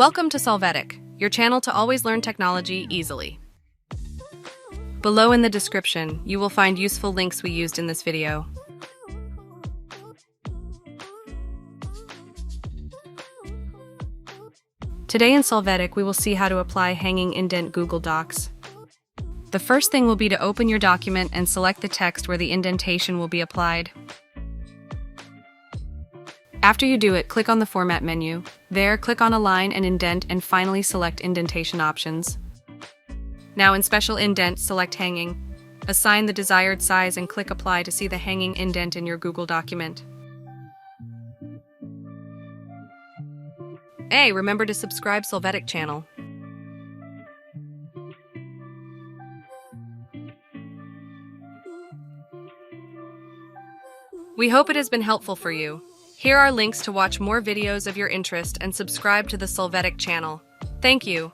Welcome to Solvetic, your channel to always learn technology easily. Below in the description, you will find useful links we used in this video. Today in Solvetic, we will see how to apply hanging indent Google Docs. The first thing will be to open your document and select the text where the indentation will be applied. After you do it, click on the Format menu. There, click on Align and Indent and finally select Indentation options. Now in Special Indent, select Hanging. Assign the desired size and click Apply to see the hanging indent in your Google document. Hey, remember to subscribe Solvetic channel. We hope it has been helpful for you. Here are links to watch more videos of your interest and subscribe to the Solvetic channel. Thank you.